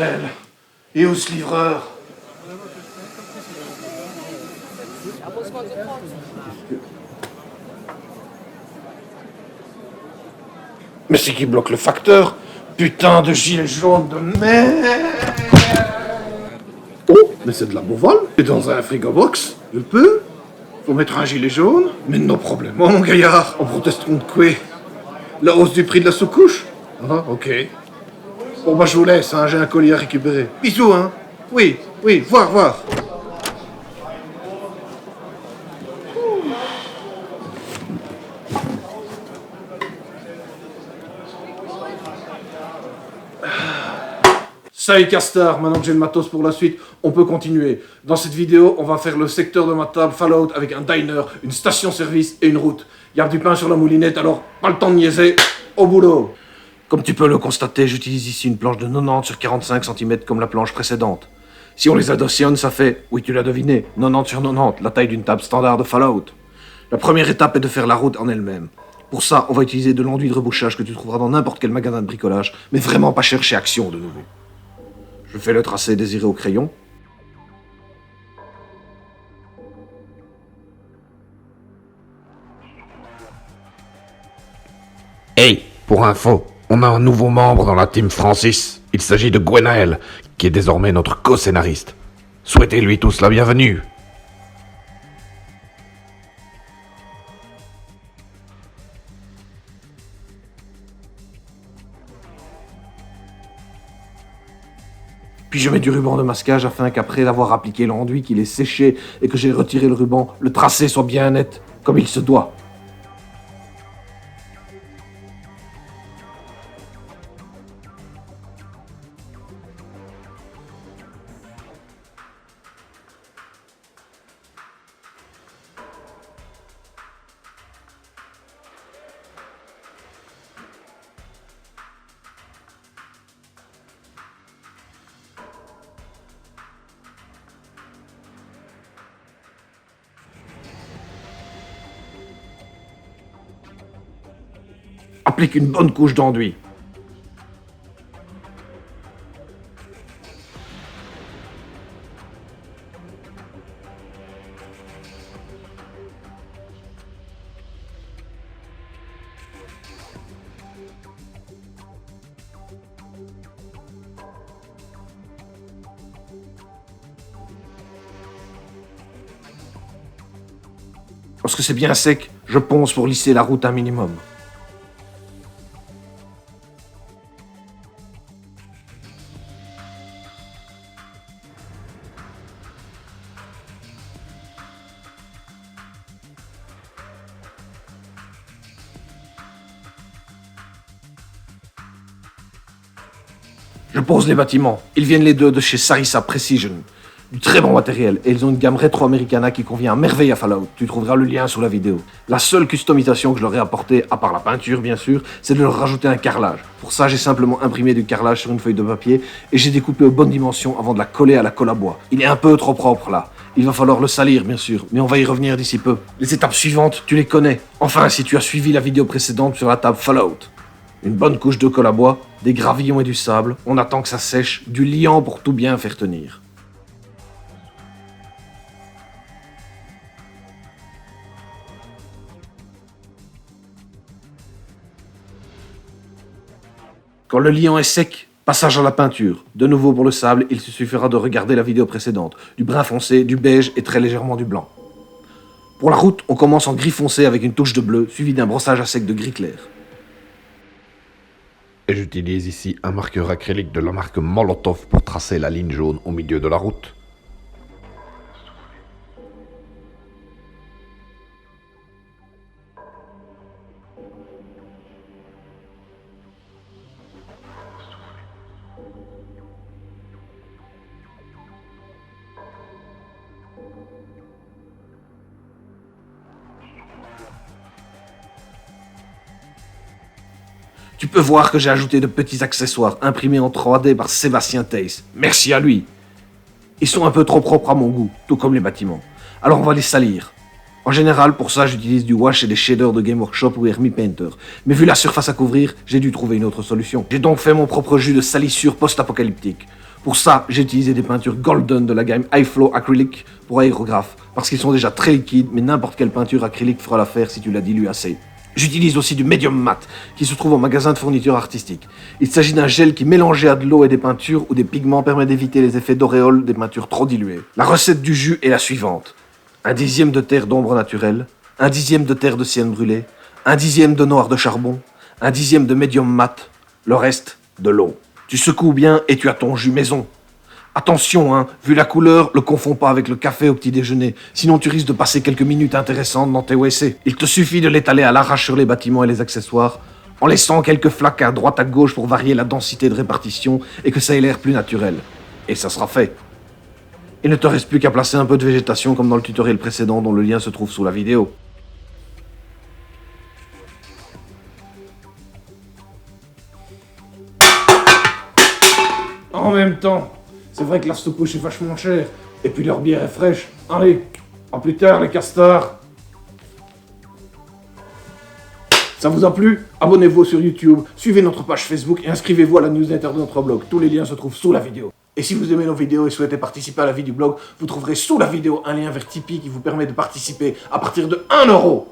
bordel? Et où ce livreur? Mais c'est qui bloque le facteur? Putain de gilet jaune de merde! Oh, mais c'est de la bovole. Et dans un frigo box, je peux? Faut mettre un gilet jaune? Mais non problème, mon gaillard. On proteste contre quoi? La hausse du prix de la sous-couche? Ah, ok. Bon bah je vous laisse, hein, j'ai un colis à récupérer. Bisous, hein. Oui, voir. Ça y est, Castar, maintenant que j'ai le matos pour la suite, on peut continuer. Dans cette vidéo, on va faire le secteur de ma table Fallout avec un diner, une station-service et une route. Il y a du pain sur la moulinette, alors pas le temps de niaiser, au boulot. Comme tu peux le constater, j'utilise ici une planche de 90 sur 45 cm comme la planche précédente. Si on les additionne, ça fait, oui tu l'as deviné, 90 sur 90, la taille d'une table standard de Fallout. La première étape est de faire la route en elle-même. Pour ça, on va utiliser de l'enduit de rebouchage que tu trouveras dans n'importe quel magasin de bricolage, mais vraiment pas cher chez Action de nouveau. Je fais le tracé désiré au crayon. Hey, pour info, on a un nouveau membre dans la team Francis. Il s'agit de Gwenaël, qui est désormais notre co-scénariste. Souhaitez-lui tous la bienvenue. Puis je mets du ruban de masquage afin qu'après avoir appliqué l'enduit, qu'il est séché et que j'ai retiré le ruban, le tracé soit bien net, comme il se doit. Applique une bonne couche d'enduit. Lorsque c'est bien sec, je ponce pour lisser la route un minimum. Je pose les bâtiments. Ils viennent les deux de chez Sarissa Precision. Du très bon matériel et ils ont une gamme rétro-americana qui convient à merveille à Fallout. Tu trouveras le lien sous la vidéo. La seule customisation que je leur ai apportée, à part la peinture bien sûr, c'est de leur rajouter un carrelage. Pour ça, j'ai simplement imprimé du carrelage sur une feuille de papier et j'ai découpé aux bonnes dimensions avant de la coller à la colle à bois. Il est un peu trop propre là. Il va falloir le salir bien sûr, mais on va y revenir d'ici peu. Les étapes suivantes, tu les connais. Enfin, si tu as suivi la vidéo précédente sur la table Fallout. Une bonne couche de colle à bois, des gravillons et du sable, on attend que ça sèche, du liant pour tout bien faire tenir. Quand le liant est sec, passage à la peinture. De nouveau pour le sable, il te suffira de regarder la vidéo précédente. Du brun foncé, du beige et très légèrement du blanc. Pour la route, on commence en gris foncé avec une touche de bleu, suivi d'un brossage à sec de gris clair. Et j'utilise ici un marqueur acrylique de la marque Molotov pour tracer la ligne jaune au milieu de la route. Tu peux voir que j'ai ajouté de petits accessoires imprimés en 3D par Sébastien Theis. Merci à lui. Ils sont un peu trop propres à mon goût, tout comme les bâtiments. Alors on va les salir. En général, pour ça, j'utilise du wash et des shaders de Game Workshop ou Hermie Painter. Mais vu la surface à couvrir, j'ai dû trouver une autre solution. J'ai donc fait mon propre jus de salissure post-apocalyptique. Pour ça, j'ai utilisé des peintures Golden de la gamme High Flow Acrylic pour aérographe, parce qu'ils sont déjà très liquides, mais n'importe quelle peinture acrylique fera l'affaire si tu la dilues assez. J'utilise aussi du Medium Matte, qui se trouve en magasin de fourniture artistique. Il s'agit d'un gel qui, mélangé à de l'eau et des peintures ou des pigments, permet d'éviter les effets d'auréole des peintures trop diluées. La recette du jus est la suivante. 1/10 de terre d'ombre naturelle, 1/10 de terre de sienne brûlée, 1/10 de noir de charbon, 1/10 de Medium Matte, le reste, de l'eau. Tu secoues bien et tu as ton jus maison. Attention, hein, vu la couleur, le confonds pas avec le café au petit déjeuner, sinon tu risques de passer quelques minutes intéressantes dans tes WC. Il te suffit de l'étaler à l'arrache sur les bâtiments et les accessoires, en laissant quelques flaques à droite à gauche pour varier la densité de répartition et que ça ait l'air plus naturel. Et ça sera fait. Il ne te reste plus qu'à placer un peu de végétation comme dans le tutoriel précédent dont le lien se trouve sous la vidéo. En même temps, c'est vrai que la stopouche est vachement chère, et puis leur bière est fraîche. Allez, à plus tard les castors. Ça vous a plu? Abonnez-vous sur YouTube, suivez notre page Facebook et inscrivez-vous à la newsletter de notre blog. Tous les liens se trouvent sous la vidéo. Et si vous aimez nos vidéos et souhaitez participer à la vie du blog, vous trouverez sous la vidéo un lien vers Tipeee qui vous permet de participer à partir de 1 €.